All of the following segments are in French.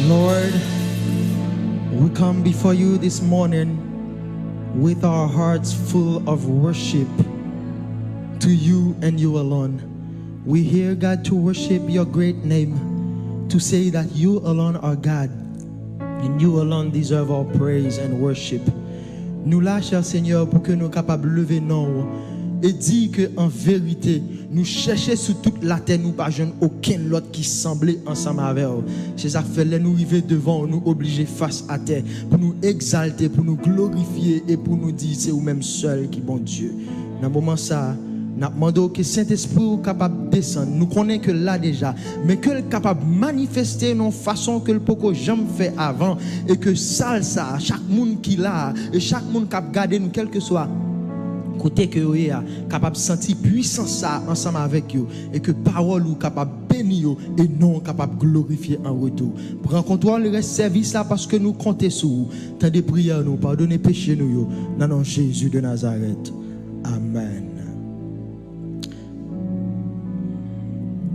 Lord, we come before you this morning with our hearts full of worship to you and you alone. We here, God, to worship your great name, to say that you alone are God and you alone deserve our praise and worship. Nous là, cher Seigneur, pour que nous soyons capables de lever nos et dire que en vérité, nous cherchons sur toute la terre, nous pas jeune aucun autre qui semblait ensemble avec eux. C'est ça que fait nous arriver devant, nous obliger face à terre, pour nous exalter, pour nous glorifier et pour nous dire c'est vous-même seul qui bon Dieu. Dans un moment ça, nous demandons que Saint-Esprit soit capable de descendre. Nous connaissons que là déjà, mais que le capable de manifester une façon que le poko jamais fait avant et que ça, chaque monde qui l'a et chaque monde qui a gardé nous, quel que soit côté que vous êtes capable de sentir puissance ça ensemble avec vous et que parole ou capable de bénir et non capable de glorifier en retour. Prends contrôle le reste service là parce que nous comptons sur vous. Tant de prières nous, pardonnez péché nous dans le nom de Jésus de Nazareth. Amen.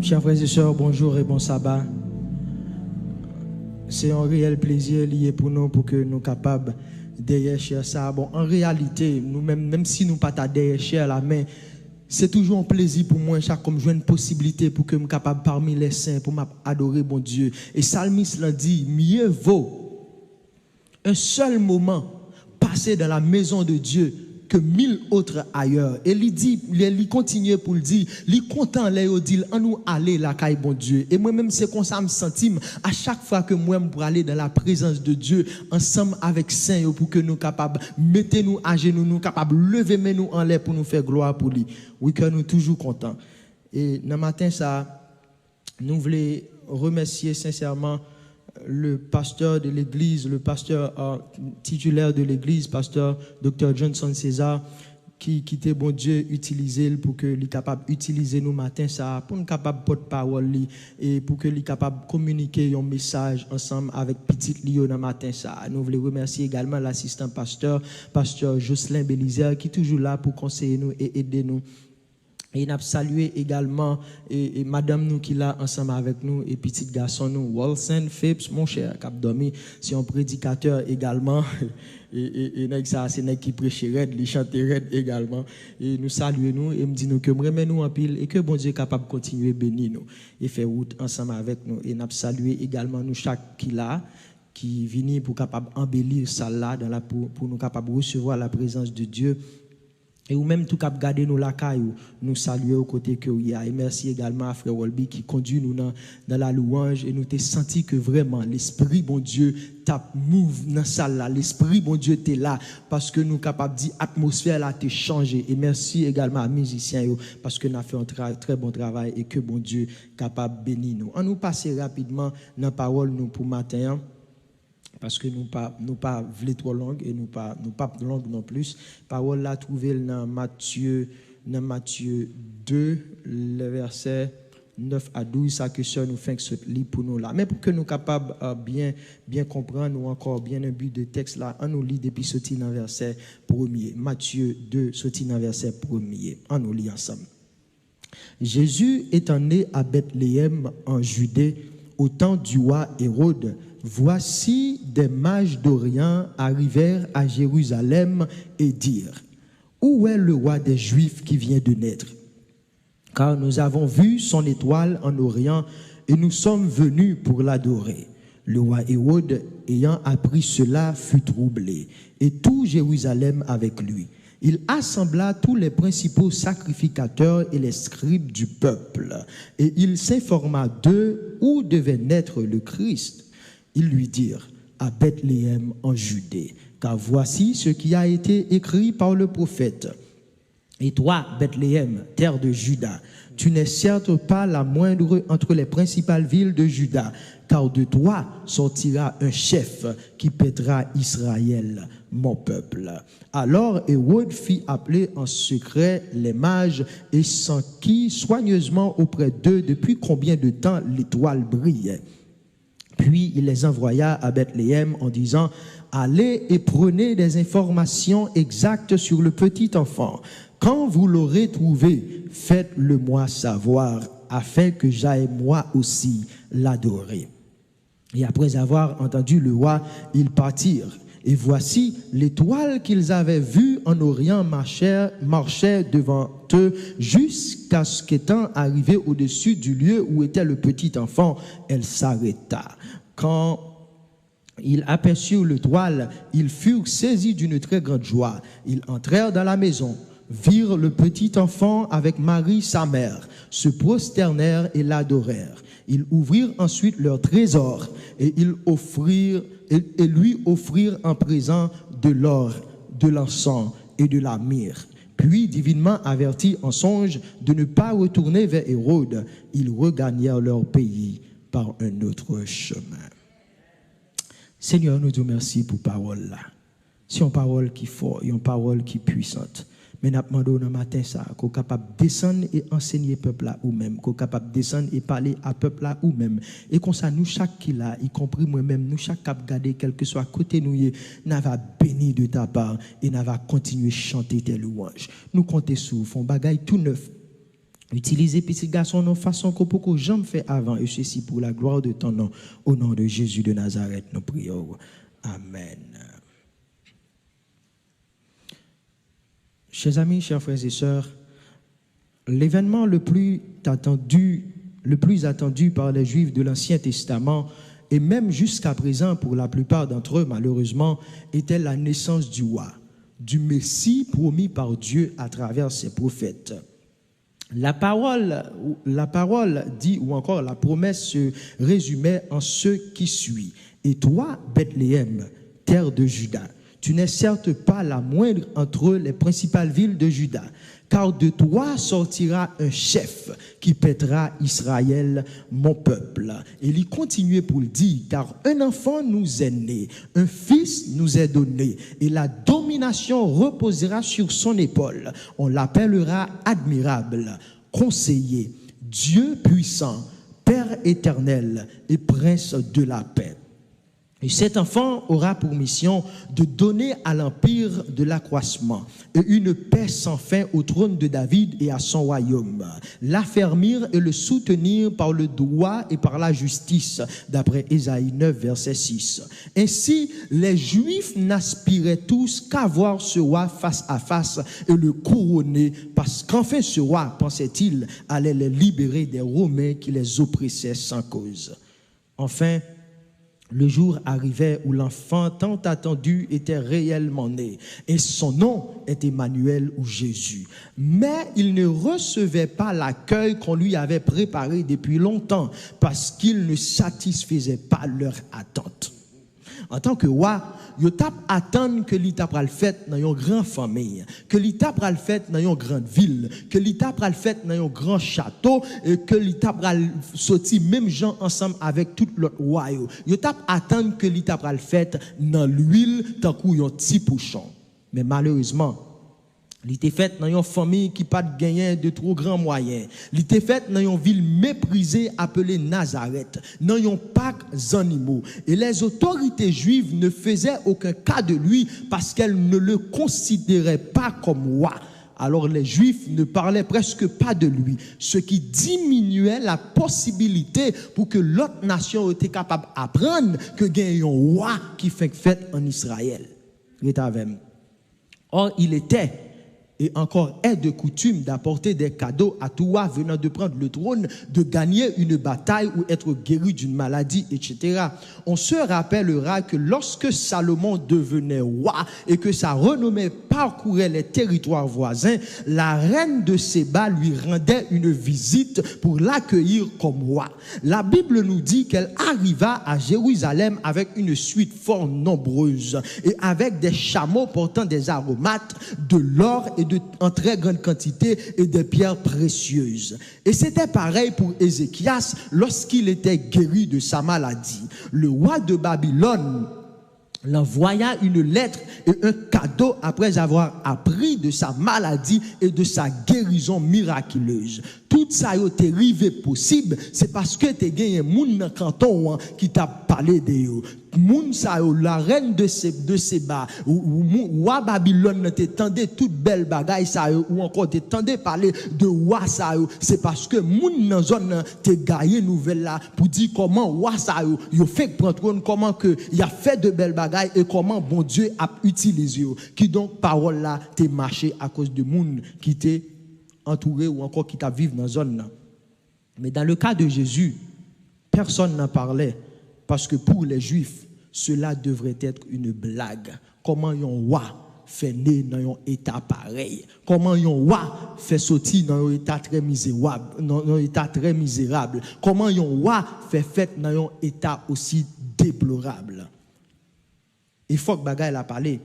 Chers frères et sœurs, bonjour et bon sabbat. C'est un réel plaisir lié pour nous pour que nous soyons capables derrière ça. Bon, en réalité, nous-mêmes, même si nous ne sommes pas derrière la main, c'est toujours un plaisir pour moi, chaque comme jouer une possibilité pour que je sois capable parmi les saints, pour m'adorer bon Dieu. Et Salmiste l'a dit, mieux vaut un seul moment passé dans la maison de Dieu que 1000 autres ailleurs. Et il dit, il continue pour le dire, il content là, il dit, on nous aller la caille bon Dieu. Et moi-même, c'est comme ça, je me sens à chaque fois que moi, je pour aller dans la présence de Dieu, ensemble avec Saint, pour que nous capables, mettez-nous à genoux, nous capables, lever nous en l'air pour nous faire gloire pour lui. Oui, que nous toujours contents. Et dans le matin, ça, nous voulons remercier sincèrement le pasteur de l'église, le pasteur titulaire de l'église, pasteur Dr. Johnson César, qui était bon Dieu utiliser pour que lui capable utiliser nous matin ça pour nous capable porte parole et pour que lui capable communiquer un message ensemble avec petite Lio dans matin ça. Nous voulons remercier également l'assistant pasteur Jocelyn Bélizer qui est toujours là pour conseiller nous et aider nous. Et nous avons salué également et madame nous qui est là ensemble avec nous et petit garçon nous, Wilson Phipps, mon cher, qui a dormi, c'est un prédicateur également. Et ça, c'est un qui prêche red, il chante red également. Et nous saluons nous et nous disons que nous remettons nous en pile et que bon Dieu est capable de continuer à bénir nous et faire route ensemble avec nous. Et nous avons salué également nous chaque qui là, qui vient pour capable embellir ça là pour nous capable de recevoir la présence de Dieu. Et ou même tout cap garder nous la caille, nous saluer au côté que il y a. Et merci également à frère Wolby qui conduit nous dans la louange et nous t'ai senti que vraiment l'esprit bon Dieu t'a move dans salle là, l'esprit bon Dieu t'es là parce que nous capable dire atmosphère là t'est changé. Et merci également à musiciens parce que nous avons fait un très bon travail et que bon Dieu capable bénir nous. On nous passer rapidement dans parole nous pour matin. Parce que nous pas voulons trop longue et nous pas longue non plus. Parole là trouvée dans Matthieu 2 le verset 9 à 12, ça que ça nous fait que ce livre pour nous là. Mais pour que nous capables bien comprendre ou encore bien un but de texte là, on nous lit depuis sorti dans verset 1er. Matthieu 2, sorti dans verset 1er. On nous lit ensemble. Jésus étant né à Bethléem en Judée au temps du roi Hérode, voici des mages d'Orient arrivèrent à Jérusalem et dirent: où est le roi des Juifs qui vient de naître? Car nous avons vu son étoile en Orient et nous sommes venus pour l'adorer. Le roi Hérode, ayant appris cela, fut troublé, et tout Jérusalem avec lui. Il assembla tous les principaux sacrificateurs et les scribes du peuple, et il s'informa d'eux où devait naître le Christ. Ils lui dirent: à Bethléem en Judée, car voici ce qui a été écrit par le prophète. Et toi, Bethléem, terre de Juda, tu n'es certes pas la moindre entre les principales villes de Juda, car de toi sortira un chef qui paîtra Israël, mon peuple. Alors Hérode fit appeler en secret les mages et s'enquit soigneusement auprès d'eux depuis combien de temps l'étoile brillait. Puis il les envoya à Bethléem en disant: allez et prenez des informations exactes sur le petit enfant. Quand vous l'aurez trouvé, faites-le moi savoir, afin que j'aille moi aussi l'adorer. Et après avoir entendu le roi, ils partirent. Et voici, l'étoile qu'ils avaient vue en Orient marchait devant eux jusqu'à ce qu'étant arrivée au-dessus du lieu où était le petit enfant, elle s'arrêta. Quand ils aperçurent l'étoile, ils furent saisis d'une très grande joie. Ils entrèrent dans la maison, virent le petit enfant avec Marie sa mère, se prosternèrent et l'adorèrent. Ils ouvrirent ensuite leur trésor et lui offrirent en présent de l'or, de l'encens et de la myrrhe. Puis, divinement avertis en songe de ne pas retourner vers Hérode, ils regagnèrent leur pays par un autre chemin. Seigneur, nous te remercions pour parole là. C'est une parole qui est forte, une parole qui est puissante. Mais nous demandons dans matin ça, qu'on soit capable de descendre et enseigner peuple là ou même, qu'on soit capable de descendre et parler à peuple là ou même. Et qu'on ça nous chaque qui là, y compris moi-même, nous chaque cap garder quel que soit côté nous, nous va bénir de ta part et nous va continuer à chanter tes louanges. Nous comptons sur font bagaille tout neuf. Utilisez petits garçons de façon que beaucoup jamais fait avant, et ceci pour la gloire de ton nom. Au nom de Jésus de Nazareth, nous prions. Amen. Chers amis, chers frères et sœurs, l'événement le plus attendu par les Juifs de l'Ancien Testament, et même jusqu'à présent pour la plupart d'entre eux, malheureusement, était la naissance du roi, du Messie promis par Dieu à travers ses prophètes. La parole dit, ou encore la promesse se résumait en ce qui suit. Et toi, Bethléem, terre de Juda, tu n'es certes pas la moindre entre les principales villes de Juda, car de toi sortira un chef qui paîtra Israël, mon peuple. Et il continuait pour le dire, car un enfant nous est né, un fils nous est donné, et la domination reposera sur son épaule. On l'appellera admirable, conseiller, Dieu puissant, Père éternel et prince de la paix. Et cet enfant aura pour mission de donner à l'empire de l'accroissement et une paix sans fin au trône de David et à son royaume, l'affermir et le soutenir par le droit et par la justice, d'après Ésaïe 9, verset 6. Ainsi, les Juifs n'aspiraient tous qu'à voir ce roi face à face et le couronner, parce qu'enfin ce roi, pensait-il, allait les libérer des Romains qui les oppressaient sans cause. Enfin, le jour arrivait où l'enfant tant attendu était réellement né, et son nom est Emmanuel ou Jésus. Mais il ne recevait pas l'accueil qu'on lui avait préparé depuis longtemps, parce qu'il ne satisfaisait pas leur attente. En tant que roi, il t'a attendre que l'État pral fait dans une grande famille, que l'État pral fait dans une grande ville, que l'État pral fait dans un grand château, et que l'État pral sorti même gens ensemble avec tout l'autre royaume. Il t'a attendre que l'État pral fait dans l'huile tant qu'on un petit pouchon. Mais malheureusement, Il était fait dans une famille qui pas de gagné de trop grands moyens. Il était fait dans une ville méprisée appelée Nazareth, dans un parc animaux. Et les autorités juives ne faisaient aucun cas de lui parce qu'elles ne le considéraient pas comme roi. Alors les Juifs ne parlaient presque pas de lui, ce qui diminuait la possibilité pour que l'autre nation était capable d'apprendre que il y a un roi qui fait fête en Israël. Or, il était et encore est de coutume d'apporter des cadeaux à tout roi venant de prendre le trône, de gagner une bataille ou être guéri d'une maladie, etc. On se rappellera que lorsque Salomon devenait roi et que sa renommée parcourait les territoires voisins, la reine de Séba lui rendait une visite pour l'accueillir comme roi. La Bible nous dit qu'elle arriva à Jérusalem avec une suite fort nombreuse et avec des chameaux portant des aromates, de l'or et en très grande quantité et des pierres précieuses. Et c'était pareil pour Ézéchias lorsqu'il était guéri de sa maladie. Le roi de Babylone l'envoya une lettre et un cadeau après avoir appris de sa maladie et de sa guérison miraculeuse. Tout ça a été arrivé possible, c'est parce que tu as gagné un monde dans le canton qui t'a parlé de eux. Moun sa yo, la reine de Séba, ou Babylone, t'entendais toute belle bagaille sa yo, ou encore t'entendais parler de roi sa yo, c'est parce que moun nan zone te gagne nouvelle là pour dire comment roi sa yo fait prendre comment que il a fait de belles bagailles et comment bon Dieu a utilisé yo. Qui donc parole là t'es marché à cause de moun qui t'est entouré ou encore qui t'a vivre dans zone là. Mais dans le cas de Jésus, personne n'en parlait parce que pour les Juifs cela devrait être une blague. Comment un roi fait né dans un état pareil? Comment un roi fait sortir dans un état très misérable? Comment un roi fait fête dans un état aussi déplorable? Il faut que bagaille la parler.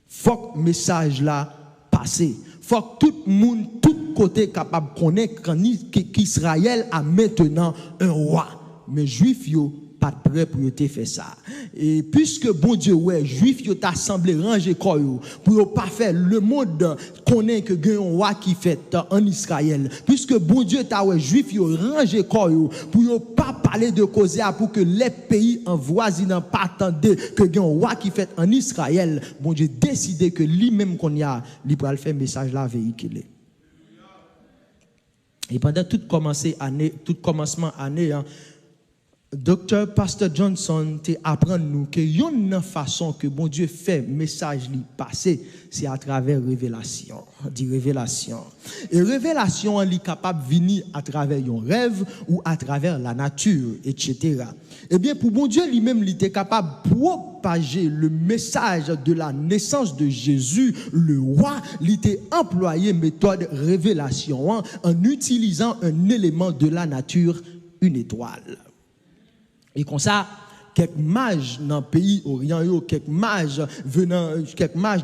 Faut que message là passe. Faut que tout le monde, tout côté capable de connaître qu'Israël a maintenant un roi. Mais Juifs yo pas prêt pour te faire ça. Et puisque bon Dieu ouais juif yo t'a semblé ranger corps pour pas faire le monde connaît que un roi qui fait en Israël. Puisque bon Dieu t'a ouais juif yo ranger corps pour pas parler de cause pour que les pays en voisinant pas attendre que un roi qui fait en Israël. Bon Dieu décidé que lui-même qu'on y a lui pour le faire message là véhiculer. Et pendant tout commencement année Docteur Pastor Johnson te apprend nous que une façon que bon Dieu fait message li passer c'est à travers révélation, dit révélation. Et révélation li capable venir à travers un rêve ou à travers la nature, etc. Eh bien pour bon Dieu lui-même il était capable de propager le message de la naissance de Jésus, le roi, il était employé méthode révélation en utilisant un élément de la nature, une étoile. Et comme ça, quelques mages dans le pays orient, quelques mages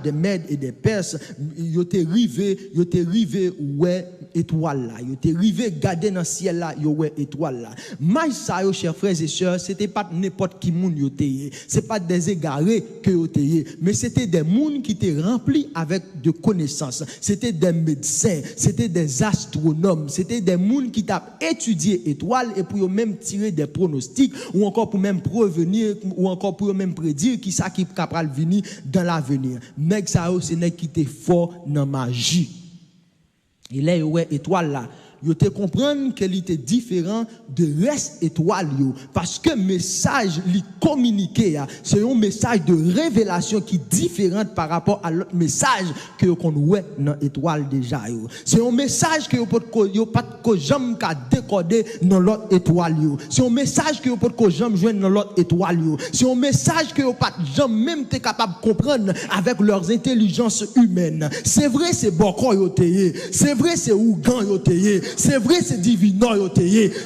des Mèdes et des Perses, ils étaient arrivés ouais étoile là, ils étaient arrivés garder dans le ciel là, ouais étoile là. Mage ça yo chers frères et sœurs, c'était pas n'importe qui moun yo téye, c'est pas des égarés que yo téye, mais c'était des moun qui étaient remplis avec de connaissances, c'était des médecins, c'était des astronomes, c'était des moun qui t'a étudié étoile et pour même tirer des pronostics ou encore pour même prévenir ou encore pour même prédire qui ça qui capable venir dans l'avenir. Nèg ça c'est nèg qui était fort dans magie. Et là ouais étoile là yo te comprendre qu'elle était différent de reste étoile yo parce que message li communiqué c'est un message de révélation qui est différent par rapport à l'autre message que qu'on ouais dans étoile déjà yo. C'est un message que yo pas que jamais ka décoder dans l'autre étoile yo. C'est un message que yo pas que jamais joindre dans l'autre étoile yo. C'est un message que yo pas jamais même t'es capable de comprendre avec leurs intelligences humaines. C'est vrai c'est boko yo téye, c'est vrai c'est ougan yo téye. C'est vrai, c'est divin,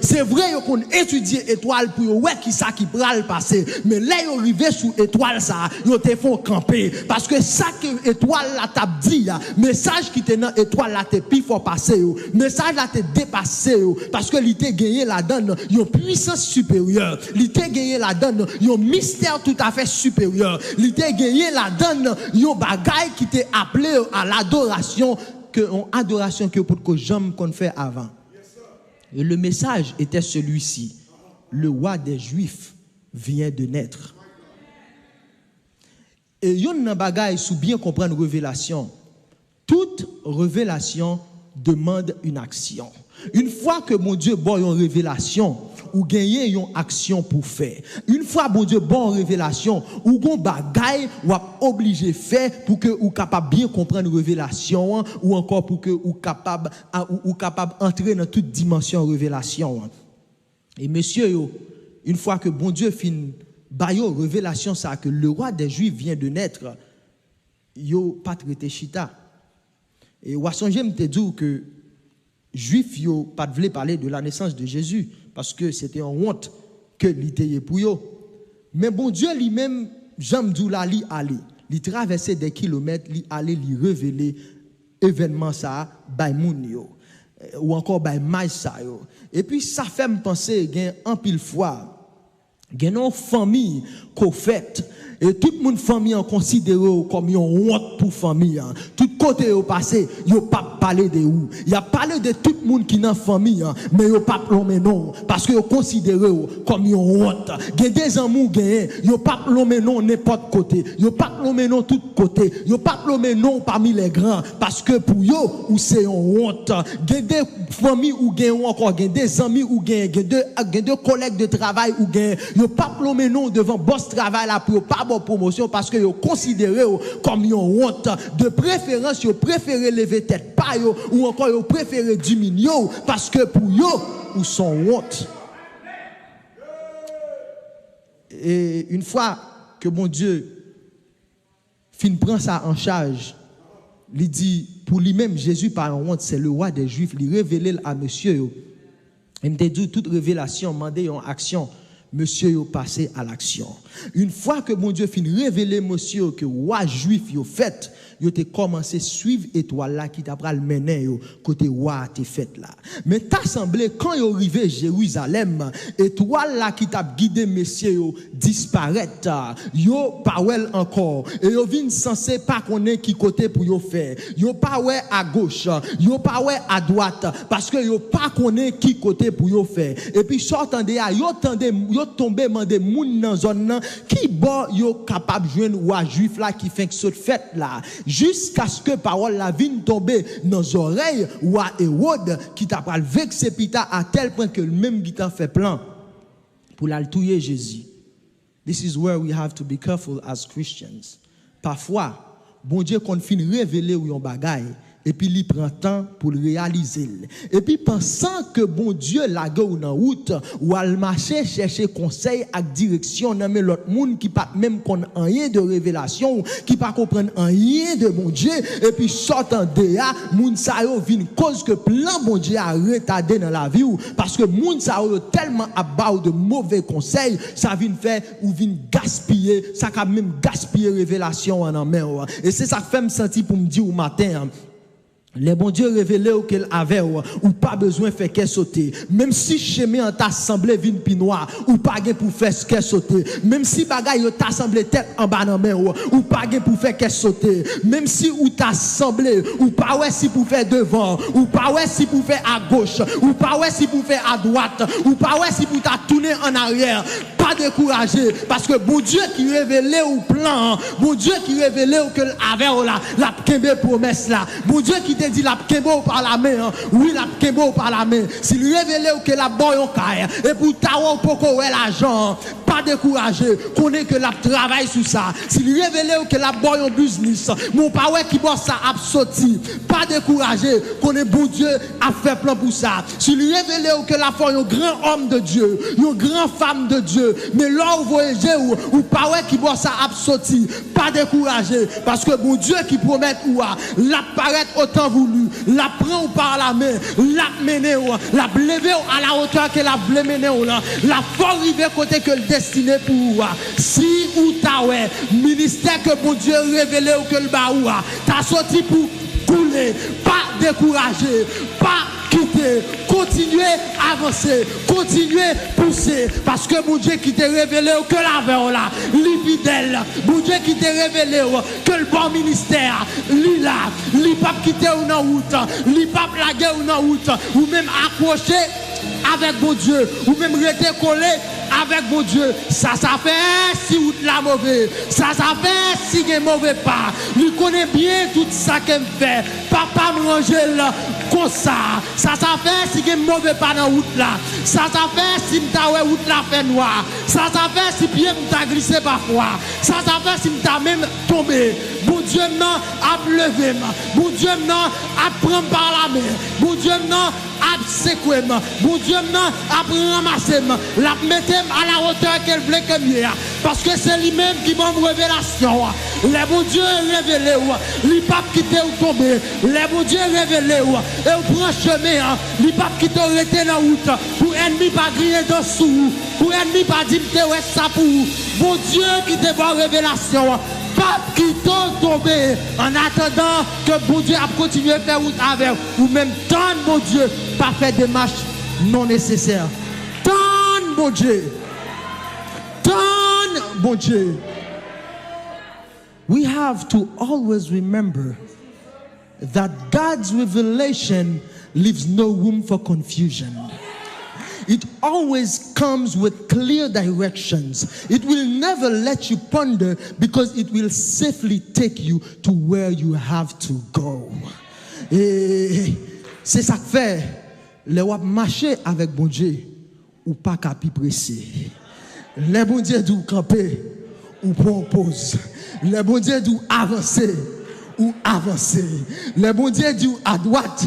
c'est vrai, qu'on étudie étoile pour ouais qui ça qui pral passer. Mais là, ils arrivé sous étoile, ça, ils te font camper. Parce que ça que étoile là t'a dit, message qui était dans étoile là, t'es plus fort passer. Message là, t'es dépassé. Parce que l'ité gagné là-dedans, une puissance supérieure. L'ité gagné là-dedans, un mystère tout à fait supérieur. L'ité gagné là-dedans, un bagaille qui t'est appelé à l'adoration, adoration que pour que j'aime qu'on fait avant. Et le message était celui-ci. Le roi des Juifs vient de naître. Et yon nan bagay sou bien comprendre révélation. Toute révélation demande une action. Une fois que mon Dieu bon une révélation, ou gagner une action pour faire. Une fois bon Dieu bon révélation, ou gon bagay ou obligé faire pour que ou capable bien comprendre révélation ou encore pour que ou capable entrer dans toute dimension révélation. Et monsieur yo, une fois que bon Dieu fin bayo révélation ça que le roi des Juifs vient de naître, yo pas traité chita. Et Wassonje m'te dit que Juifs yo pas voulait parler de la naissance de Jésus parce que c'était en honte que l'ité pour yo. Mais bon Dieu lui-même Jean la li aller, li traverser des kilomètres, li aller li révéler événement ça bay moun yo ou encore bay may ça yo. Et puis ça fait me penser gen en pile fois gen une famille qu'on fait et toute mon famille en considéré comme une honte pour famille. Tout côté au passé, yo pas parler de où. Il a parlé de tout le monde qui dans famille, mais yo pas plomé non parce que yo considéré comme une honte. Gen des amours gen, yo pas plomé non n'importe côté. Yo pas plomé non tout côté. Yo pas plomé non parmi les grands parce que pour yo ou c'est une honte. Gen des familles ou gen ou encore gen des amis ou gen deux collègues de travail ou gen yo pas plomé non devant boss travail là pour pas promotion parce que vous considérez comme une honte. De préférence, vous préférez lever tête pas ou encore vous préférez diminuer parce que pour vous, vous sont honte. Et une fois que mon Dieu fin prend ça en charge, il dit pour lui-même Jésus par honte, c'est le roi des Juifs, il révèle à monsieur. Il me dit toute révélation, mandé en action. Monsieur yo passé à l'action. Une fois que mon Dieu fin révéler monsieur que roi juif yo fait, yo te commencé suivre étoile là qui t'a pral mener yo côté roi te fait là. Mais t'a semblé quand yo arrivé Jérusalem, étoile là qui t'a guidé monsieur yo disparaître. Yo pas wel encore et yo vinn censé pas connaître qui côté pour yo faire. Yo pas ouais à gauche, yo pas ouais à droite parce que yo pas connaître qui côté pour yo faire. Et puis sortant de yo tendez yo tombé mandé moun dans zone nan qui bon yo capable joindre roi juif là qui fait cette fête là jusqu'à ce que parole la vienne tomber dans oreilles roi Hérode qui t'a pas vexé pita à tel point que le même qui t'a fait plan pour la tuer Jésus. This is where we have to be careful as Christians. Parfois bon Dieu qu'on fin révéler ou yon bagay et puis il prend temps pour le réaliser. Et puis pensant que bon Dieu la ou dans route ou al marcher chercher conseil et direction dans l'autre monde qui pas même connaît rien de révélation, qui pas comprendre rien de bon Dieu et puis sortant dehors moun sa yo vinn cause que plan bon Dieu a retardé dans la vie parce que moun sa yo tellement abat de mauvais conseils, ça vinn faire ou vinn gaspiller, ça quand même gaspiller révélation en main. Et c'est ça que fait me sentir pour me dire au matin les bon Dieu révélé qu'elle avait ou pas besoin de faire qu'elle sauter. Même si chemin en t'a semblé vin pi noir ou pas gain pour faire qu'elle sauter. Même si bagay yo t'a semblé tête en bas dans main ou pas gain pour faire qu'elle sauter. Même si ou t'a semblé ou pas ouais si pour faire devant ou pas ouais si pour faire à gauche ou pas ouais si pour faire à droite ou pas ouais si pour t'a tourner en arrière. Pas décourager parce que bon Dieu qui révélé au plan, bon Dieu qui révélé que avait la kembe promesse là. Bon Dieu qui dit la kembo par la main, oui la kembo par la main. S'il révèle que la boy on caille et pour tawo poko ouais l'argent, pas décourager, connaît que la travail sur ça. S'il révèle que la boy en business, mon père qui bosse ça a sorti, pas décourager, connaît bon Dieu a fait plan pour ça. S'il révèle que la foi un grand homme de Dieu, une grande femme de Dieu, mais là vous voyez ou père qui bosse ça a sorti, pas décourager, parce que bon Dieu qui promet ou la paraît autant voulu, la prend par la main, la mener la lever à la hauteur que la mener la faut arriver côté que le destiné pour si ou ta ouais ministère que bon Dieu révélé ou que le baoua t'as sorti pour couler, pas décourager, pas quitter, continuer avancer, continuer pousser, parce que mon Dieu qui t'a révélé que la veille là, fidèle, mon Dieu qui t'a révélé que le bon ministère, lui là, lui pas quitter ou en route, lui pas plaguer ou en route, ou même accroché avec mon Dieu, ou même rester collé avec mon Dieu. Ça fait si route la mauvaise, ça fait si il est mauvais pas. Lui connaît bien tout ça qu'il fait. Papa me range là comme ça. Ça fait si il est mauvais pas dans route là. Ça fait si m'ta ouais route la fait noir. Ça fait si pied m'ta glissé parfois. Ça fait si m'ta même tombé. Bon Dieu non a levé, bon Dieu non a prendre par la main, bon Dieu non a secoué, bon Dieu non a ramasser, la mettre à la hauteur qu'elle voulait que mieux, parce que c'est lui-même qui m'a une révélation. Les bon Dieu révélé, les papes qui t'ont tombé, les bon Dieu révélé, et on prend chemin, les papes qui t'ont arrêté dans la route, pour ennemi pas griller dessous, pour ennemi pas dire que ouais ça pour bon Dieu qui te voit révélation. Pape qui t'ont tombé en attendant que bon Dieu a continué à faire route avec ou même tant bon Dieu pas faire des marches non nécessaires. Tant bon Dieu. Tant bon Dieu. We have to always remember that God's revelation leaves no room for confusion. It always comes with clear directions. It will never let you ponder because it will safely take you to where you have to go. Et c'est ça que fait les wap marcher avec bon Dieu ou pas capi pressé. Les bon Dieu d'où camper ou propose. Les bon Dieu d'où avancer ou avancer. Les bon Dieu d'où à droite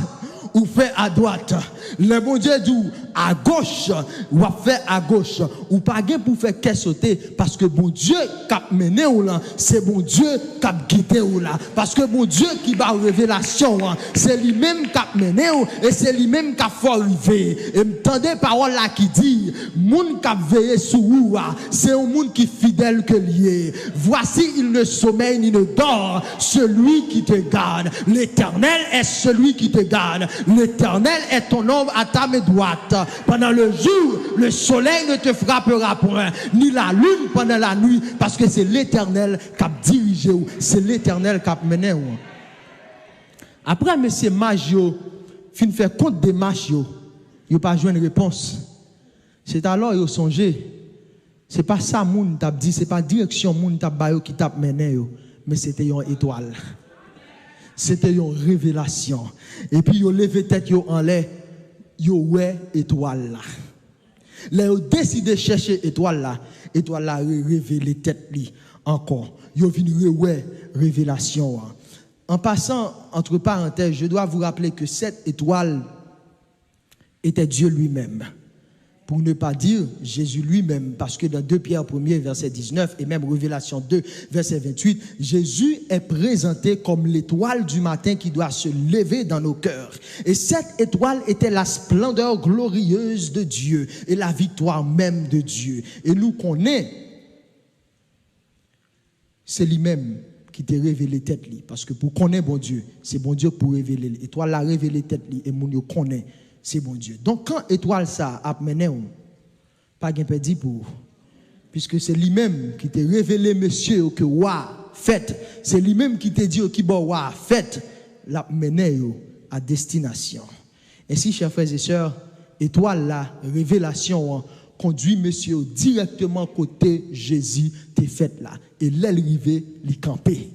ou fait à droite. Le bon Dieu dit à gauche ou fait à gauche ou pas gain pour faire qu'est sauter parce que bon Dieu cap mené ou là c'est bon Dieu cap guider ou là parce que bon Dieu qui va révélation c'est lui-même cap mené ou et c'est lui-même qui faut arriver et m'entendez parole là qui dit moun cap veiller sur ou c'est un monde qui fidèle que lié voici il ne sommeille ni ne dort celui qui te garde l'Éternel est celui qui te garde l'Éternel est ton ombre à ta main droite. Pendant le jour, le soleil ne te frappera point, ni la lune pendant la nuit, parce que c'est l'Éternel qui a dirigé, c'est l'Éternel qui a mené. Après, M. Magio, fin fait compte des marches, il n'a pas joué une réponse. C'est alors qu'il a songé. Ce n'est pas ça moun t'a dit, ce n'est pas direction moun t'a bayo qui t'a mené, mais c'était une étoile. C'était une révélation. Et puis, il a levé tête en l'air. Yo ouais étoile là. Là yo décidé chercher étoile là révéler tête li encore. Yo vinn ouais révélation. En passant entre parenthèses, je dois vous rappeler que cette étoile était Dieu lui-même. Pour ne pas dire Jésus lui-même, parce que dans 2 Pierre 1er, verset 19, et même Révélation 2, verset 28, Jésus est présenté comme l'étoile du matin qui doit se lever dans nos cœurs. Et cette étoile était la splendeur glorieuse de Dieu et la victoire même de Dieu. Et nous connaissons, c'est lui-même qui t'a révélé tête li. Parce que pour connaître bon Dieu, c'est bon Dieu pour révéler. L'étoile l'a révélé tête li et mon Dieu connaît. C'est bon Dieu. Donc quand étoile ça a mené, pas de perdit pour. Puisque c'est lui-même qui t'a révélé monsieur que wa fait. C'est lui-même qui t'a dit qui bon wa fait l'a mené à destination. Ainsi chers frères et sœurs, étoile la révélation conduit monsieur directement côté Jésus t'es fait là et l'aile rivé li camper.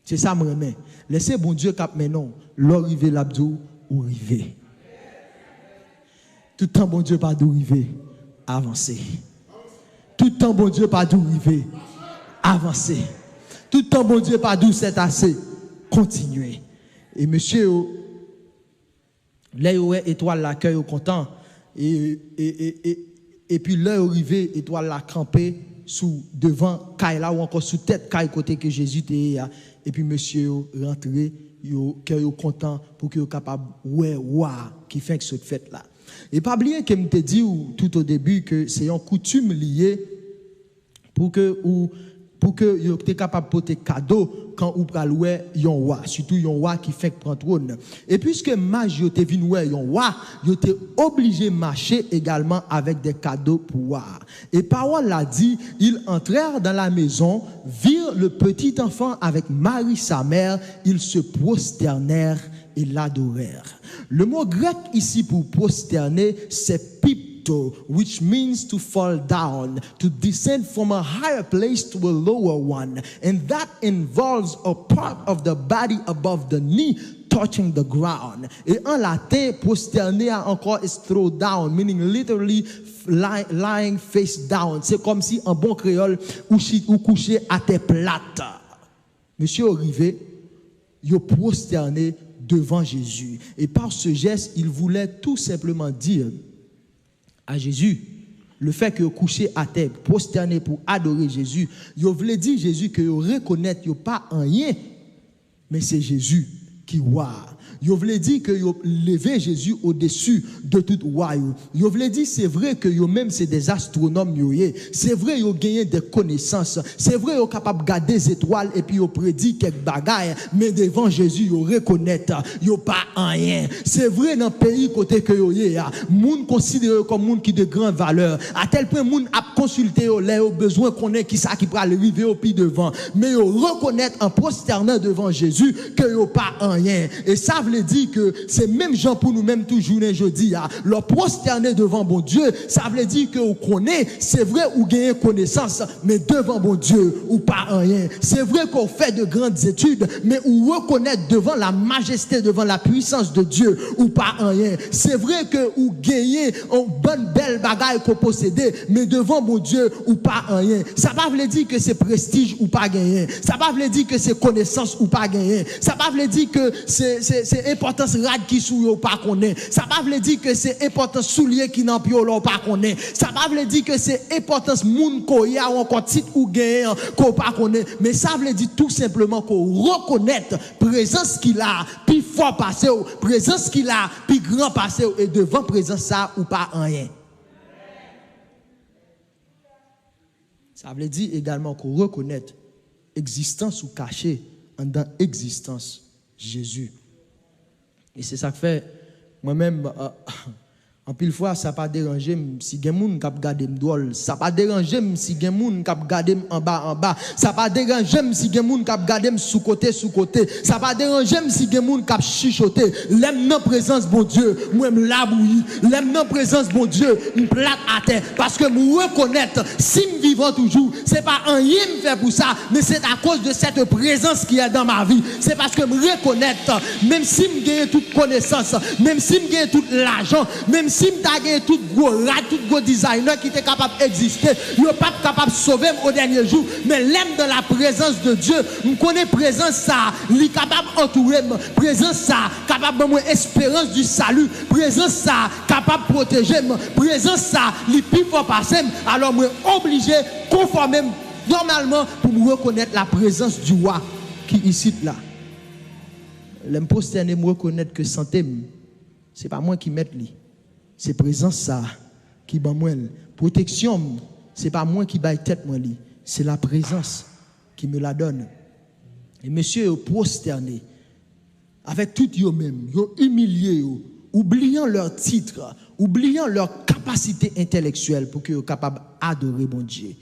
C'est ça me remet. Laissez bon Dieu cap maintenant, l'arrivé l'abdou ou rivé. Tout le temps, bon Dieu, pas d'arriver, avancer. Tout temps, bon Dieu, pas d'où arriver. Avancer. Tout temps, bon Dieu, pas d'où c'est assez. Continuer. Et monsieur, là, il y a étoile la cœur content. Et puis là, arrivé, étoile la campé sous devant caille là ou encore sous tête caille côté que Jésus était. Et puis monsieur rentré, yo cœur content pour que capable ouais qui fait que cette fête là. Et pas oublier que me te dit tout au début que c'est une coutume liée pour que vous êtes capable de porter cadeau quand vous prenez un roi, surtout un roi qui fait prendre trône. Et puisque mage vous êtes venu un roi, vous êtes obligé de marcher également avec des cadeaux pour voir. Et parole l'a dit, ils entrèrent dans la maison, virent le petit enfant avec Marie sa mère, ils se prosternèrent et l'adorèrent. Le mot grec ici pour prosterner, c'est pipto, which means to fall down, to descend from a higher place to a lower one. And that involves a part of the body above the knee touching the ground. Et en latin, prosterner encore is throw down, meaning literally lying face down. C'est comme si en bon créole, ou couché à terre plate. Monsieur arrivé, il prosterné devant Jésus. Et par ce geste, il voulait tout simplement dire à Jésus, le fait que vous couchez à terre, prosterné pour adorer Jésus, vous voulez dire Jésus que vous reconnaissez pas rien, mais c'est Jésus qui voit. Vous voulez dire que vous levez Jésus au-dessus de tout royaume. Vous voulez dire c'est vrai que vous même c'est des astronomes. C'est vrai que vous gagnez des connaissances. C'est vrai que vous êtes capable de garder des étoiles et puis vous prédit quelques bagailles. Mais devant Jésus, vous reconnaissez vous pas rien. C'est vrai dans le pays côté que vous êtes. Moun considéré comme moun qui de grande valeur. À tel point moun a consulté les besoin qu'on ait qui ça qui peut arriver au pied devant. Mais vous reconnaissez en prosternant devant Jésus que vous pas rien. Et ça veut dire que c'est même gens pour nous-mêmes toujours jeudi, leur prosterner devant bon Dieu, ça veut dire que vous connaissez, c'est vrai ou gagnez connaissance, mais devant bon Dieu ou pas rien. C'est vrai qu'on fait de grandes études, mais ou reconnaître devant la majesté, devant la puissance de Dieu ou pas rien. C'est vrai que ou gagnez une bonne belle bagaille qu'on possède, mais devant bon Dieu ou pas rien. Ça va veut dire que c'est prestige ou pas gagner. Ça va veut dire que c'est connaissance ou pas gagner. Ça va veut dire que c'est importance rad qui sou yo pas connaît. Ça va veut dire que c'est importance soulier qui n'en pio là pas connaît. Ça va veut dire que c'est importance moun ko ya ou encore titre ou gain ko pas connaît. Mais ça veut dire tout simplement qu'on reconnaître présence qu'il a, puis fort passé, présence qu'il a, puis grand passé et devant présence ça ou pas rien. Ça veut dire également qu'on reconnaître existence ou cachée en dans existence Jésus. Et c'est ça que fait, moi-même, en pile fois, ça pas déranger si gen moun k'ap gade m'drôle, ça pas déranger si gen moun k'ap gade en bas, ça pas déranger si gen moun k'ap gade sous côté, ça pas déranger si gen moun k'ap chuchoter. L'aime dans présence bon Dieu, moi me la bouilli, l'aime dans présence bon Dieu, me plate à terre parce que me reconnaître si me vivant toujours, c'est pas un rien me fait pour ça, mais c'est à cause de cette présence qui est dans ma vie. C'est parce que me reconnaître même si me gagne toute connaissance, même si me gagne tout l'argent, même si m'ta gagné tout gros rat, tout gros designer qui était capable d'exister, il n'est pas capable de sauver au dernier jour, mais l'aime de la présence de Dieu, me connaît présence ça, il est capable d'entourer, présence ça, capable de moi espérance du salut, présence ça, capable de protéger, présence ça, il plus fort passer, alors moi obligé conformer normalement pour me reconnaître la présence du roi qui est ici là. L'imposter me reconnaître que santé, c'est pas moi qui mets lui. C'est présence ça qui ban moi. Protection, c'est pas moi qui baille tête moi li. C'est la présence qui me la donne. Et monsieur prosterné avec tout yo même, yo humilié yo, oubliant leur titre, oubliant leur capacité intellectuelle pour que yo capable adorer bon Dieu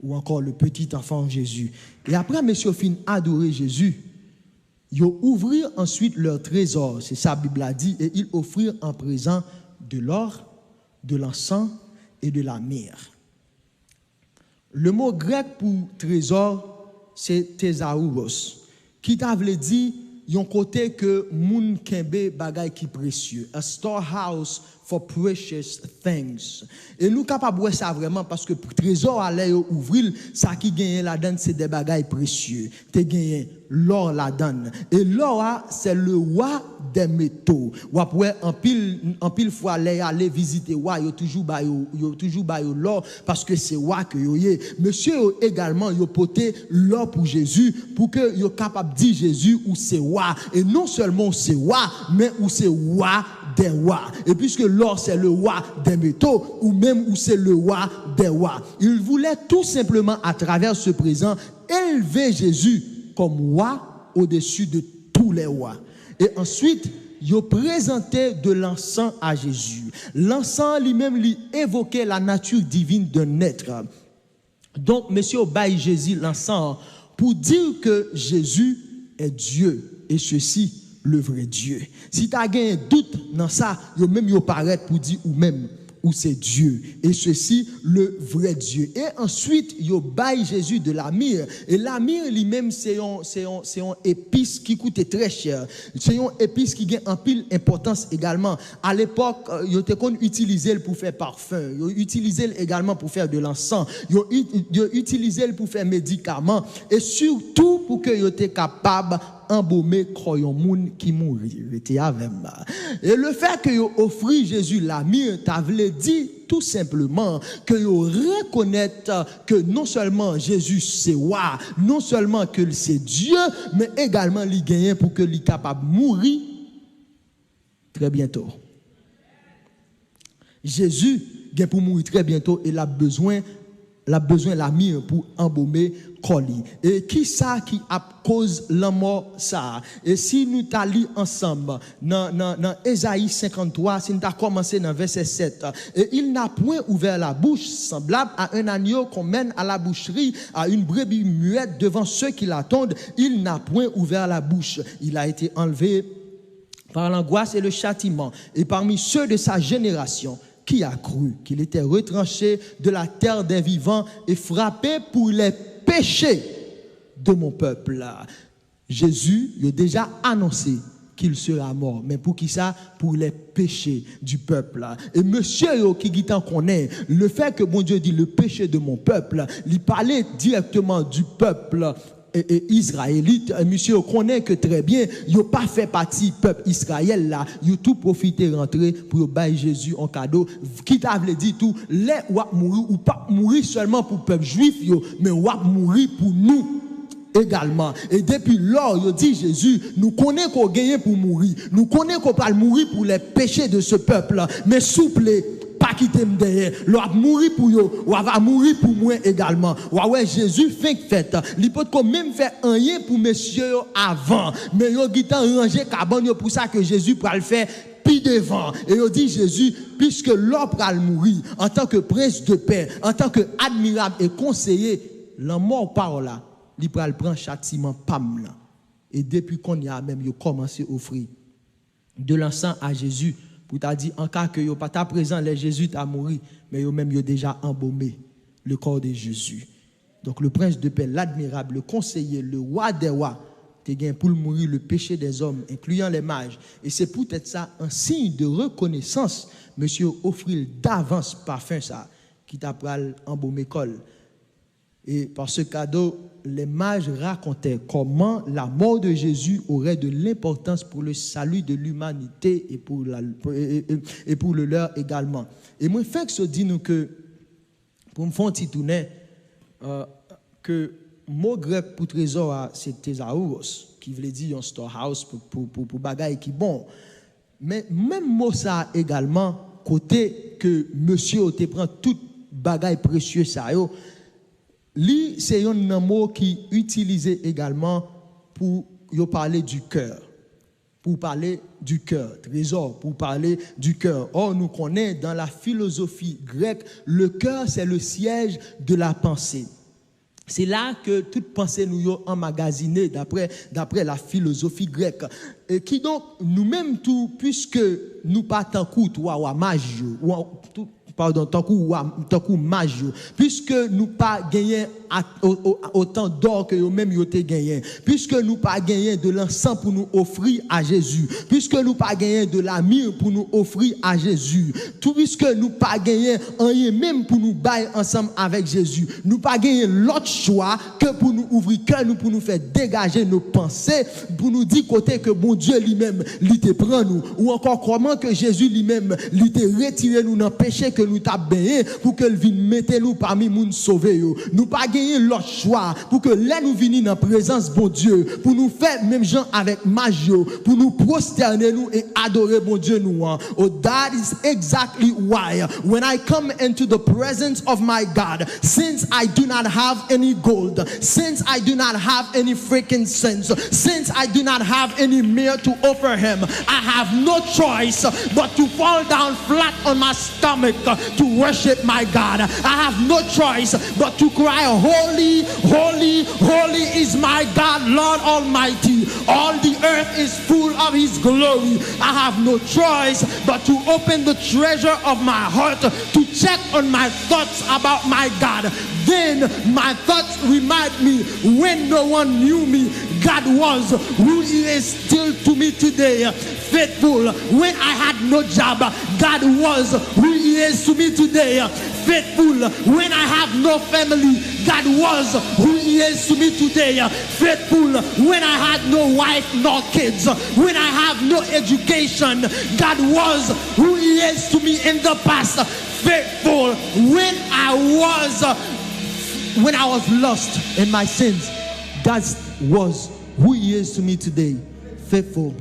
ou encore le petit enfant Jésus. Et après monsieur fin adorer Jésus, yo ouvrir ensuite leur trésor, c'est ça la Bible a dit, et ils offrirent en présent de l'or, de l'encens et de la myrrhe. Le mot grec pour trésor, c'est thésauros, qui veut dire yon côté que moun kembe bagay qui précieux, a storehouse for precious things. Et nous capables de ça vraiment parce que pour trésor aller ouvrir, ça qui gagne là-dedans c'est des bagailles précieux. Tu gagné l'or là-dedans. Et l'or c'est le roi des métaux. Ou après en pile fois aller visiter roi, yo toujours ba l'or parce que c'est roi que yo yé. Monsieur également yo porté l'or pour Jésus pour que yo capable dire Jésus ou c'est roi et non seulement c'est roi mais ou c'est roi des rois. Et puisque l'or c'est le roi des métaux ou même où c'est le roi des rois. Il voulait tout simplement à travers ce présent élever Jésus comme roi au-dessus de tous les rois. Et ensuite, il présentait de l'encens à Jésus. L'encens lui-même lui évoquait la nature divine d'un être. Donc, monsieur baille Jésus l'encens pour dire que Jésus est Dieu et ceci le vrai Dieu. Si tu as un doute dans ça, yo même yo paraît pour dire ou même ou c'est Dieu et ceci le vrai Dieu. Et ensuite yo baille Jésus de la myrrhe et la myrrhe lui-même c'est un épice qui coûtait très cher. C'est un épice qui gagne en pile importance également. À l'époque, yo te kon utiliser pour faire parfum, yo utiliser également pour faire de l'encens, yo utiliser pour faire médicaments et surtout pour que yo te capable embaumer croyons moun qui mourir et le fait que yo offri Jésus la myrrhe t'a voulu dire tout simplement que yo reconnaître que non seulement Jésus c'est roi, non seulement que c'est Dieu mais également li gagné pour que li capable mourir très bientôt. Jésus gagne pour mourir très bientôt et il a besoin la myrrhe pour embaumer Coli. Et qui ça qui a cause la mort ça? Et si nous t'allions ensemble dans Ésaïe 53, si nous t'as commencé dans verset 7, et il n'a point ouvert la bouche semblable à un agneau qu'on mène à la boucherie, à une brebis muette devant ceux qui l'attendent, il n'a point ouvert la bouche. Il a été enlevé par l'angoisse et le châtiment. Et parmi ceux de sa génération, qui a cru qu'il était retranché de la terre des vivants et frappé pour les péchés de mon peuple. Jésus a déjà annoncé qu'il sera mort. Mais pour qui ça? Pour les péchés du peuple. Et monsieur qui connaît le fait que bon Dieu dit le péché de mon peuple, il parlait directement du peuple et israélite, monsieur connaît que très bien, il n'a pas fait partie peuple Israël là, il a tout profité rentrer pour bailler Jésus en cadeau, qui t'a dit tout, les wap mourir ou pas mourir seulement pour peuple juif mais wap mourir pour nous également. Et depuis lors, il dit Jésus, nous connaissons qu'on gagne pour mourir, nous connaissons qu'on va mourir pour les péchés de ce peuple, mais souple pas quitter me derrière, l'on va mourir pour yo, ou va mourir pour moi également. Ouais, Jésus fait il peut même faire rien pour monsieur avant, mais yo gitan ranger cabane pour ça que Jésus pourra le faire puis devant. Et il dit Jésus, puisque l'homme pourra le mourir en tant que prince de paix, en tant que admirable et conseiller, la mort par là, il pourra le prendre châtiment pam là. Et depuis qu'on y a même yo commencé à offrir de l'encens à Jésus. Pour t'a dit, en cas que yo pas ta présent, les Jésus t'a mouru, mais yo même yo déjà embaumé le corps de Jésus. Donc le prince de paix, l'admirable, le conseiller, le roi des rois, t'es gain pour mourir le péché des hommes, incluant les mages. Et c'est peut-être ça un signe de reconnaissance, monsieur offrir d'avance parfum ça, qui t'a pral embaumer col. Et par ce cadeau, les mages racontaient comment la mort de Jésus aurait de l'importance pour le salut de l'humanité et pour le leur également. Et moi, fait que ça dit nous que, pour me faire tourner, que le mot grec pour trésor, c'est thésaouros, qui veut dire un storehouse pour bagaille qui bon. Mais même mot ça également, côté que monsieur te prend toute bagaille précieuse ça yo, c'est un mot qui est utilisé également pour parler du cœur. Pour parler du cœur. Trésor, pour parler du cœur. Or, nous connaissons dans la philosophie grecque, le cœur, c'est le siège de la pensée. C'est là que toute pensée nous est emmagasinée d'après la philosophie grecque. Et qui donc, nous-mêmes tout, puisque nous pas tant coup, ou mage, ou pardon, tant que mage, puisque nous pas gagné autant d'or que nous-mêmes nous avons gagné, puisque nous pas gagné de l'encens pour nous offrir à Jésus, puisque nous pas gagné de la myrrhe pour nous offrir à Jésus, tout puisque nous pas gagné rien même pour nous bailler ensemble avec Jésus, nous pas gagné l'autre choix que pour nous ouvrir cœur, nous pour nous faire dégager nos pensées, pour nous dire côté que bon Dieu lui-même lui te prend nous, ou encore comment que Jésus lui-même lui te retiré nous dans péché que nous t'a béni pour que vienne mettre nous parmi moun sauver yo. Nous pas gagner l'autre choix pour que là nous venir dans présence bon Dieu, pour nous faire même gens avec magie, pour nous prosterner nous et adorer bon Dieu nous. Oh, that is exactly why when I come into the presence of my God, since I do not have any gold, since I do not have any frankincense, since I do not have any myrrh to offer him, I have no choice but to fall down flat on my stomach to worship my God. I have no choice but to cry, holy, holy, holy is my God, Lord Almighty. All the earth is full of his glory. I have no choice but to open the treasure of my heart to check on my thoughts about my God. Then my thoughts remind me when no one knew me, God was who he is still to me today. Faithful when I had no job, God was who he is to me today. Faithful when I have no family, God was who he is to me today. Faithful when I had no wife nor kids, when I have no education, God was who he is to me in the past. Faithful when I was lost in my sins, God was who he is to me today. Faithful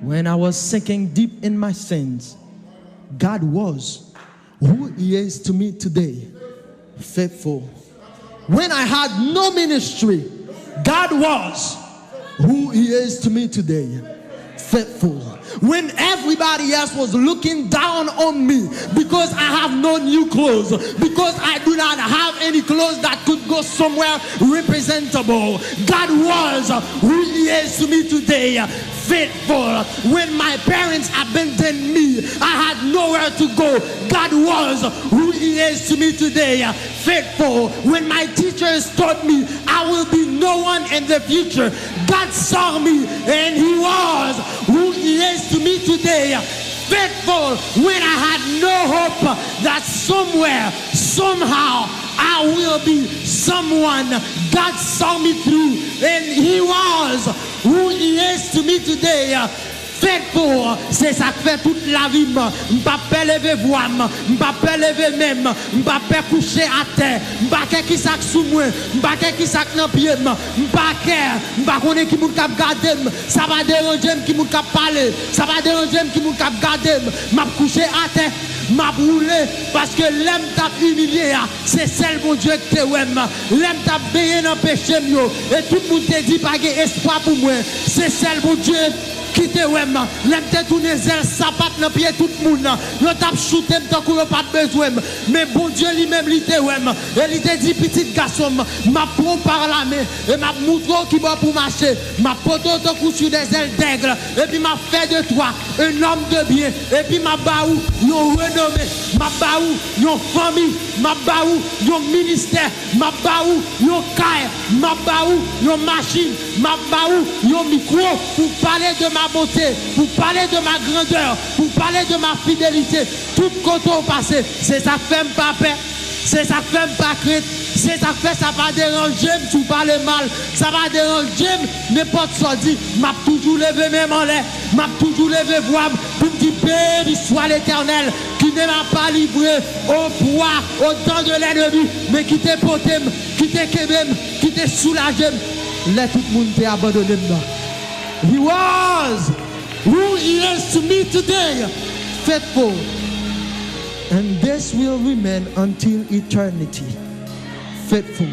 when I was sinking deep in my sins, God was who he is to me today. Faithful when I had no ministry, God was who he is to me today. Faithful when everybody else was looking down on me because I have no new clothes, because I do not have any clothes that could go somewhere representable, God was who he is to me today. Faithful when my parents abandoned me, I had nowhere to go, God was who he is to me today. Faithful when my teachers taught me I will be no one in the future, God saw me and he was who he is to me today. Faithful when I had no hope that somewhere, somehow I will be someone, God saw me through and he was who he is to me today. Faithful, c'est ça qui fait toute la vie. M'pas pas lever voix, m'pas pas lever même, m'pas pas coucher à terre, m'pas qui sac sous moi, m'pas qui sac dans pied, m'pas connait qui moun k'ap garder, ça va déranger qui moun k'ap parler, ça va déranger qui moun k'ap garder, m'a coucher à terre, m'a brûlé parce que l'aime t'a humilié, c'est celle mon Dieu que t'aime, l'aime t'a payé dans péché mio et tout le monde te dit pas espoir pour moi, c'est celle mon Dieu qui te wem, l'aime te tourner zèle sapat dans pied tout le monde, yo t'a shooté tant qu'on pas besoin, mais bon Dieu lui-même lui te wem, et il te dit petit garçon, m'a prend par la main et m'a montré qui va pour marcher, m'a poto ton coup sur des ailes d'aigle et puis m'a fait de toi un homme de bien et puis m'a baou yon renommé, m'a baou yon famille, m'a baou yon ministère, m'a baou yon caille, m'a baou yon machine, m'a baou yon micro pour parler de ma bonté, pour parler de ma grandeur, pour parler de ma fidélité, tout côté au passé, c'est ça qui fait pas peur, c'est ça qui fait pas crainte, c'est ça qui fait ça va déranger, tu parles mal, ça va déranger, n'importe quoi dit, m'a toujours levé même en l'air, m'a toujours levé voix pour me dire béni soit l'Éternel qui ne m'a pas livré au poids, au temps de l'ennemi, mais qui t'est porté, qui t'est kébem, qui t'est soulagé, là tout le monde t'est abandonné. He was who he is to me today, faithful, and this will remain until eternity. Faithful,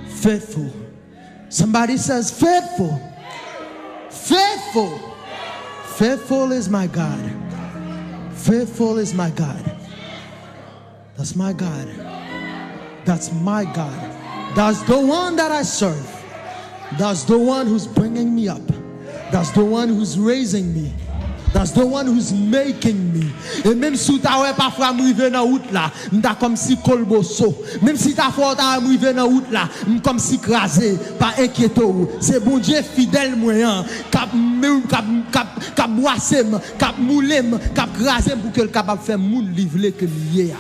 faithful. Somebody says faithful, faithful, faithful is my God. Faithful is my God. That's my God. That's my God. That's the one that I serve. That's the one who's bringing me up. That's the one who's raising me. That's the one who's making me. Et même si tu as parfois m'rivé dans route là, m'ta comme si colboso. Même si t'as fort t'as m'rivé dans route là, comme si crasé, pas inquiéto. C'est bon Dieu fidèle moyen, cap boissem, cap moulem, cap crasé pour que le capable faire moun livrer que lié.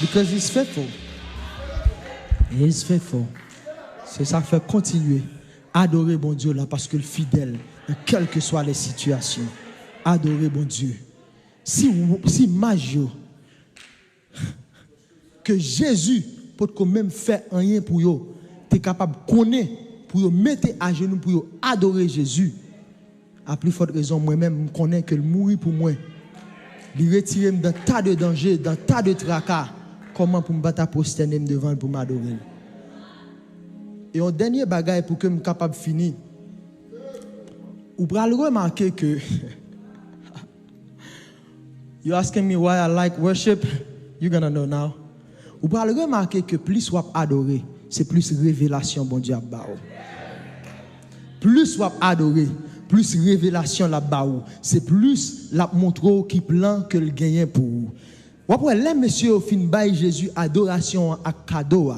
Because he's faithful. He's faithful. C'est ça qui fait continuer adorer bon Dieu là parce que le fidèle, quelles que soient les situations, adorer bon Dieu. Si majeur que Jésus peut quand même faire rien pour eux, tu es capable de connaître pour eux mettre à genoux pour eux adorer Jésus. À plus forte raison moi-même je connais que le mourir pour moi, il retirer dans tas de dangers, dans tas de tracas. Comment pour me battre prosterner devant pour m'adorer. Et un dernier bagage pour que je sois capable de finir. Vous pouvez remarquer que you asking me why I like worship, you're gonna know now. Vous pouvez remarquer que plus vous adorez, c'est plus révélation bon Dieu a bao. Plus vous adorez, plus révélation la bao, c'est plus la montre qui plan que le gagne pour vous. Après les messieurs au fin bail Jésus adoration à cadeau,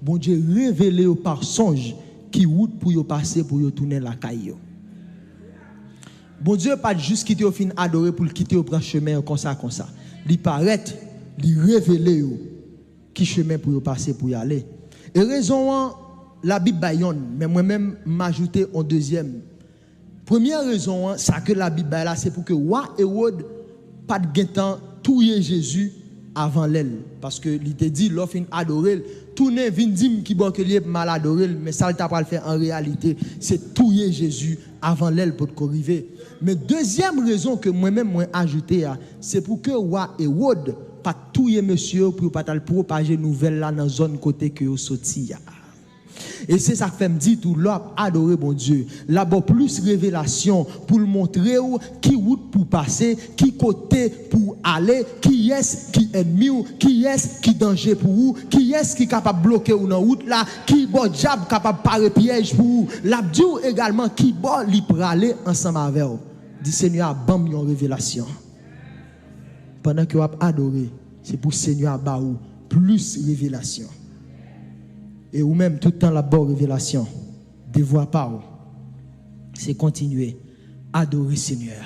bon Dieu révélé par songe qui route pour yo passer pour yo tourner la caille. Bon Dieu pas juste quitter au fin adorer pour quitter au prendre chemin comme ça. Il paraît, il révélé qui chemin pour yo passer pour y aller. Et raison la Bible baillonne, mais moi-même m'ajouter en deuxième. Première raison ça que la Bible là c'est pour que roi Hérode pas de temps touyer Jésus avant l'aile parce que il te dit l'offre adorer tourner vinn dim qui bon que lié mal adorer mais ça t'a pas le faire en réalité c'est touyer Jésus avant l'aile pour te arriver. Mais deuxième raison que moi-même moi ajouter c'est pour que roi Hérode pas touyer monsieur pour pas le propager nouvelle là dans zone côté que yo sorti. Et c'est ça que fait me dire tout l'homme adorer bon Dieu. Là-bas plus révélation pour le montrer qui route pour passer, qui côté pour aller, qui est qui ennemi ou qui est qui danger pour vous, qui est qui capable bloquer ou dans route là, qui bon diable capable parer piège pour vous. L'abdiou également qui bon li praler ensemble avec vous. Dit Seigneur bam yon révélation. Pendant que vous adorez, c'est pour Seigneur ba ou plus révélation. Et ou même tout le temps la bonne révélation, devoir pas, c'est continuer à adorer Seigneur.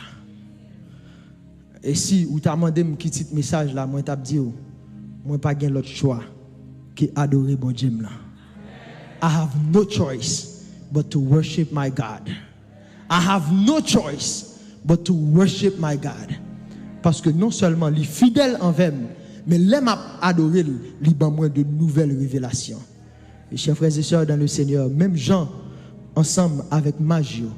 Et si vous t'avez demandé un petit message là, moi t'ai dit, moi pas gain l'autre choix que adorer bon Dieu là. I have no choice but to worship my God. I have no choice but to worship my God. Parce que non seulement les fidèles envers moi, mais les m'a adoré, il ban moi de nouvelles révélations. Et chers frères et sœurs dans le Seigneur, même Jean, ensemble avec Magio,